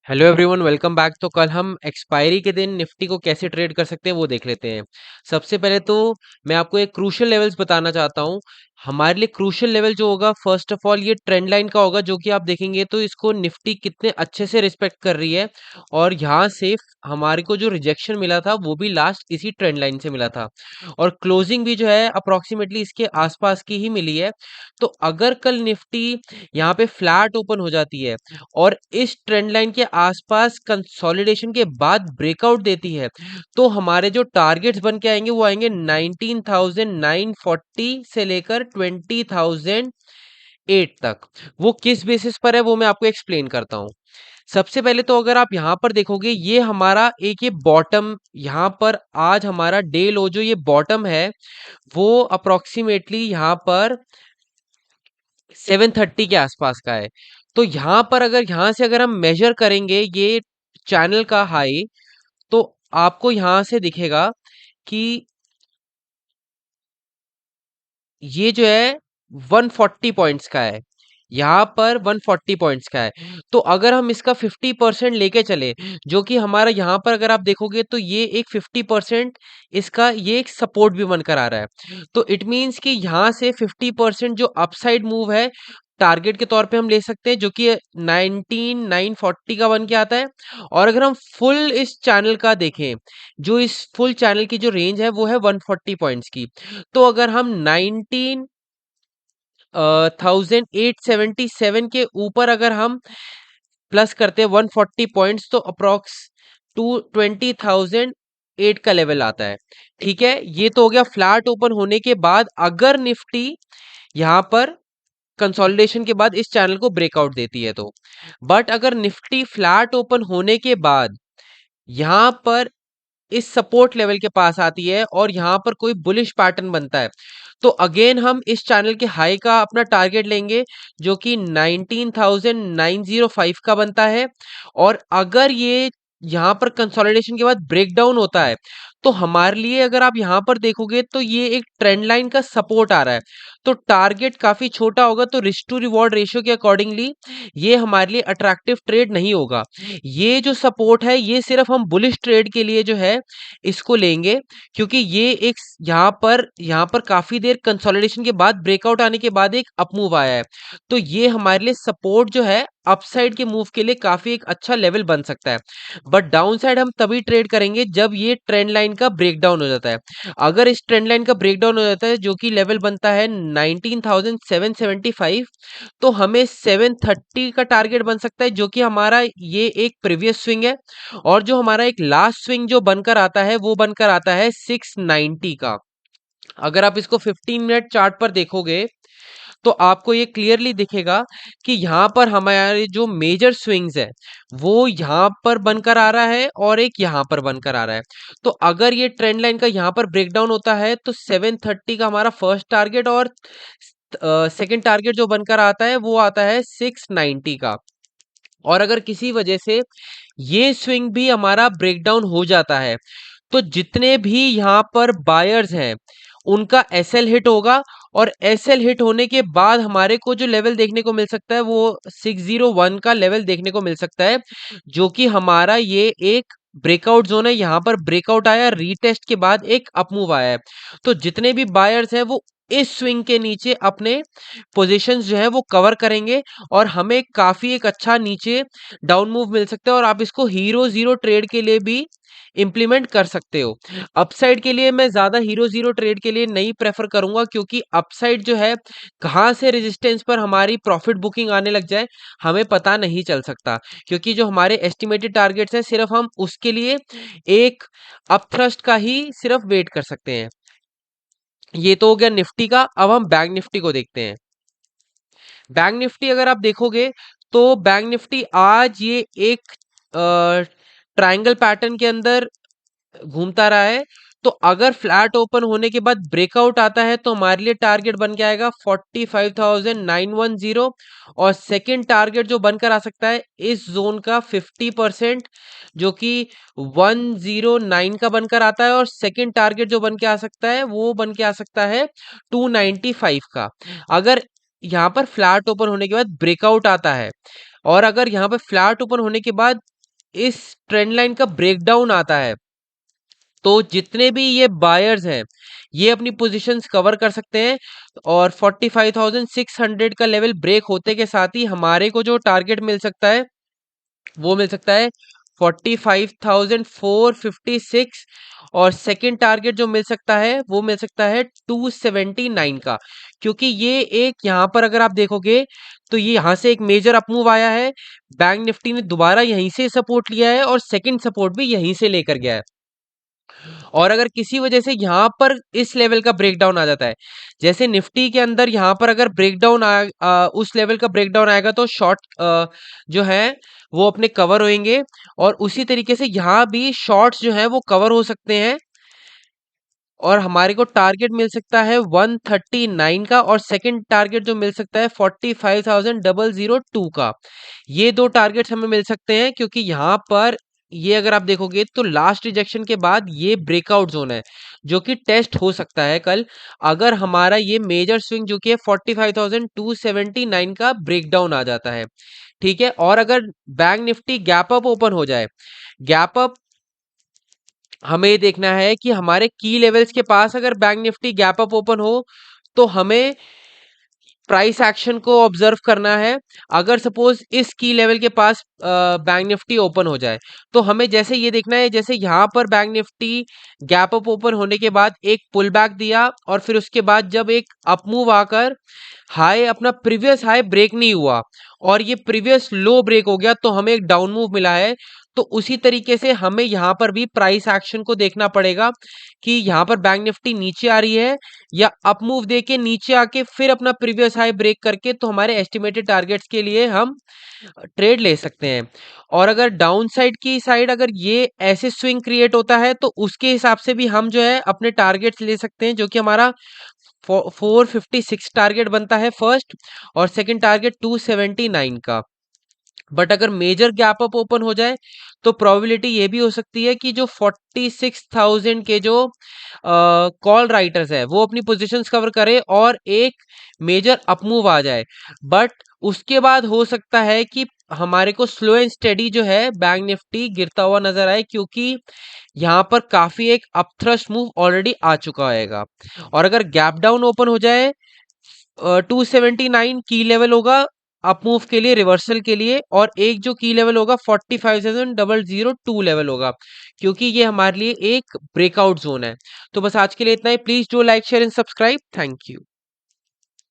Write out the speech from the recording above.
Hello everyone, welcome back. तो कल हम एक्सपायरी के दिन निफ्टी को कैसे ट्रेड कर सकते हैं वो देख लेते हैं। सबसे पहले तो मैं आपको एक क्रूशियल लेवल्स बताना चाहता हूँ। हमारे लिए क्रूशियल लेवल जो होगा, फर्स्ट ऑफ ऑल ये ट्रेंड लाइन का होगा, जो कि आप देखेंगे तो इसको निफ्टी कितने अच्छे से रिस्पेक्ट कर रही है। और यहाँ से हमारे को जो रिजेक्शन मिला था वो भी लास्ट इसी ट्रेंड लाइन से मिला था, और क्लोजिंग भी जो है अप्रोक्सीमेटली इसके आसपास की ही मिली है। तो अगर कल निफ्टी यहाँ पे फ्लैट ओपन हो जाती है और इस ट्रेंड लाइन के आसपास कंसोलिडेशन के बाद ब्रेकआउट देती है, तो हमारे जो टारगेट्स बन के आएंगे वो आएंगे 19,940 से लेकर 20,008 तक। वो किस बेसिस पर है वो मैं आपको एक्सप्लेन करता हूँ। सबसे पहले तो अगर आप यहाँ पर देखोगे, ये हमारा एक ये बॉटम, यहाँ पर आज हमारा डे लो जो ये बॉटम है वो अप्रोक्सीमेटली यहाँ पर 730 के आसपास का है। तो यहाँ पर अगर हम मेजर करेंगे ये चैनल का हाई, तो आपको यहाँ से दिखेगा कि ये जो है 140 पॉइंट्स का है। यहाँ पर 140 पॉइंट्स का है। तो अगर हम इसका 50% लेके चले, जो कि हमारा यहाँ पर अगर आप देखोगे तो ये एक 50% इसका ये एक सपोर्ट भी बनकर आ रहा है। तो इट मीन्स कि यहाँ से 50% जो अपसाइड मूव है टारगेट के तौर पे हम ले सकते हैं, जो कि 19,940 का बन के आता है। और अगर हम फुल इस चैनल का देखें, जो इस फुल चैनल की जो रेंज है वो है 140 पॉइंट्स की। तो अगर हम 1877 के ऊपर अगर हम प्लस करते हैं 140 पॉइंट्स, तो अप्रोक्स 20,008 का लेवल आता है। ठीक है, ये तो हो गया फ्लैट ओपन होने के बाद अगर निफ्टी यहाँ पर कंसोलिडेशन के बाद इस चैनल को ब्रेकआउट देती है तो। बट अगर निफ्टी फ्लैट ओपन होने के बाद यहाँ पर इस सपोर्ट लेवल के पास आती है और यहाँ पर कोई बुलिश पैटर्न बनता है, तो अगेन हम इस चैनल के हाई का अपना टारगेट लेंगे, जो कि 19,905 का बनता है। और अगर ये यहाँ पर कंसोलिडेशन के बाद ब्रेक डाउन होता है, तो हमारे लिए अगर आप यहाँ पर देखोगे तो ये एक ट्रेंड लाइन का सपोर्ट आ रहा है। तो टारगेट काफी छोटा होगा, तो रिस्क टू रिवॉर्ड रेशियो के अकॉर्डिंगली ये हमारे लिए अट्रैक्टिव ट्रेड नहीं होगा। ये जो सपोर्ट है ये सिर्फ हम बुलिश ट्रेड के लिए जो है इसको लेंगे, क्योंकि ये एक यहाँ पर काफी देर कंसोलिडेशन के बाद ब्रेकआउट आने के बाद एक अप मूव आया है। तो ये हमारे लिए सपोर्ट जो है अपसाइड के मूव के लिए काफी एक अच्छा लेवल बन सकता है। बट डाउन साइड हम तभी ट्रेड करेंगे जब ये ट्रेंड लाइन का ब्रेकडाउन हो जाता है। अगर इस ट्रेंड लाइन का ब्रेकडाउन हो जाता है, जो कि लेवल बनता है 19,775, तो हमें 730 का टारगेट बन सकता है, जो कि हमारा ये एक प्रीवियस स्विंग है। और जो हमारा एक लास्ट स्विंग जो बनकर आता है वो बनकर आता है 690 का। अगर आप इसको 15 मिनट चार्ट पर देखोगे तो आपको ये क्लियरली दिखेगा कि यहाँ पर हमारे जो मेजर स्विंग्स है वो यहाँ पर बनकर आ रहा है और एक यहाँ पर बनकर आ रहा है। तो अगर ये ट्रेंड लाइन का यहाँ पर ब्रेकडाउन होता है तो 730 का हमारा फर्स्ट टारगेट, और सेकंड टारगेट जो बनकर आता है वो आता है 690 का। और अगर किसी वजह से ये स्विंग भी हमारा ब्रेकडाउन हो जाता है, तो जितने भी यहाँ पर बायर्स हैं उनका एसएल हिट होगा। और एसएल हिट होने के बाद हमारे को जो लेवल देखने को मिल सकता है वो 601 का लेवल देखने को मिल सकता है, जो कि हमारा ये एक ब्रेकआउट जोन है। यहाँ पर ब्रेकआउट आया, रीटेस्ट के बाद एक अपमूव आया है। तो जितने भी बायर्स हैं वो इस स्विंग के नीचे अपने पोजीशंस जो है वो कवर करेंगे, और हमें काफी एक अच्छा नीचे डाउन मूव मिल सकता है। और आप इसको हीरो जीरो ट्रेड के लिए भी इंप्लीमेंट कर सकते हो। अपसाइड के लिए मैं ज्यादा हीरो जीरो ट्रेड के लिए नहीं प्रेफर करूंगा, क्योंकि अपसाइड जो है कहाँ से रेजिस्टेंस पर हमारी प्रॉफिट बुकिंग आने लग जाए हमें पता नहीं चल सकता। क्योंकि जो हमारे एस्टिमेटेड टारगेट्स हैं सिर्फ हम उसके लिए एक अपथ्रस्ट का ही सिर्फ वेट कर सकते हैं। ये तो हो गया निफ्टी का। अब हम बैंक निफ्टी को देखते हैं। बैंक निफ्टी अगर आप देखोगे तो बैंक निफ्टी आज ये एक ट्रायंगल पैटर्न के अंदर घूमता रहा है। तो अगर फ्लैट ओपन होने के बाद ब्रेकआउट आता है तो हमारे लिए टारगेट बन के आएगा 45,910। और सेकंड टारगेट जो बनकर आ सकता है इस जोन का 50%, जो कि 109 का बनकर आता है। और सेकंड टारगेट जो बन के आ सकता है वो बन के आ सकता है 295 का। अगर यहाँ पर फ्लैट ओपन होने के बाद ब्रेकआउट आता है, और अगर यहाँ पर फ्लैट ओपन होने के बाद इस ट्रेंड लाइन का ब्रेकडाउन आता है तो जितने भी ये बायर्स हैं ये अपनी पोजीशंस कवर कर सकते हैं और 45,600 का लेवल ब्रेक होते के साथ ही हमारे को जो टारगेट मिल सकता है वो मिल सकता है 45,456 और सेकंड टारगेट जो मिल सकता है वो मिल सकता है 279 का, क्योंकि ये एक यहाँ पर अगर आप देखोगे तो ये यहाँ से एक मेजर अपमूव आया है, बैंक निफ्टी ने दोबारा यहीं से सपोर्ट लिया है और सेकंड सपोर्ट भी यहीं से लेकर गया है। और अगर किसी वजह से यहाँ पर इस लेवल का ब्रेकडाउन आ जाता है, जैसे निफ्टी के अंदर यहाँ पर अगर ब्रेकडाउन उस लेवल का ब्रेकडाउन आएगा तो शॉर्ट जो है वो अपने कवर होंगे और उसी तरीके से यहाँ भी शॉर्ट्स जो है वो कवर हो सकते हैं और हमारे को टारगेट मिल सकता है 139 का और सेकंड टारगेट जो मिल सकता है 45,002 का। ये दो टारगेट्स हमें मिल सकते हैं क्योंकि यहाँ पर ये अगर आप देखोगे तो लास्ट रिजेक्शन के बाद ये ब्रेकआउट जोन है जो कि टेस्ट हो सकता है कल, अगर हमारा ये मेजर स्विंग जो कि है 45,279 का ब्रेकडाउन आ जाता है। ठीक है, और अगर bank Nifty gap up open हो जाए, गैप अप हमें ये देखना है कि हमारे की लेवल्स के पास अगर bank Nifty gap up open हो तो हमें प्राइस एक्शन को ऑब्जर्व करना है। अगर सपोज इस की लेवल के पास बैंक निफ्टी ओपन हो जाए तो हमें जैसे ये देखना है, जैसे यहाँ पर bank Nifty gap up open होने के बाद एक पुल बैक दिया और फिर उसके बाद जब एक अपमूव आकर हाई अपना प्रीवियस हाई ब्रेक नहीं हुआ और ये प्रीवियस लो ब्रेक हो गया तो हमें एक डाउन मूव मिला है। तो उसी तरीके से हमें यहाँ पर भी प्राइस एक्शन को देखना पड़ेगा कि यहाँ पर बैंक निफ्टी नीचे आ रही है या अप मूव दे के नीचे आके फिर अपना प्रीवियस हाई ब्रेक करके तो हमारे एस्टिमेटेड टारगेट्स के लिए हम ट्रेड ले सकते हैं। और अगर डाउन साइड की साइड अगर ये ऐसे स्विंग क्रिएट होता है तो उसके हिसाब से भी हम जो है अपने टारगेट्स ले सकते हैं, जो कि हमारा 456 टारगेट बनता है फर्स्ट और सेकंड टारगेट 279 का। बट अगर मेजर गैप अप ओपन हो जाए तो प्रोबेबिलिटी ये भी हो सकती है कि जो 46,000 के जो कॉल राइटर्स है वो अपनी पोजीशंस कवर करे और एक मेजर अपमूव आ जाए। बट उसके बाद हो सकता है कि हमारे को स्लो एंड स्टेडी जो है बैंक निफ्टी गिरता हुआ नजर आए, क्योंकि यहाँ पर काफी एक अपथ्रस्ट मूव ऑलरेडी आ चुका होगा। और अगर गैप डाउन ओपन हो जाए 279 की लेवल होगा अपमूव के लिए, रिवर्सल के लिए, और एक जो की लेवल होगा 45,002 लेवल होगा, क्योंकि ये हमारे लिए एक ब्रेकआउट जोन है। तो बस आज के लिए इतना ही। Please do like share and subscribe. Thank you.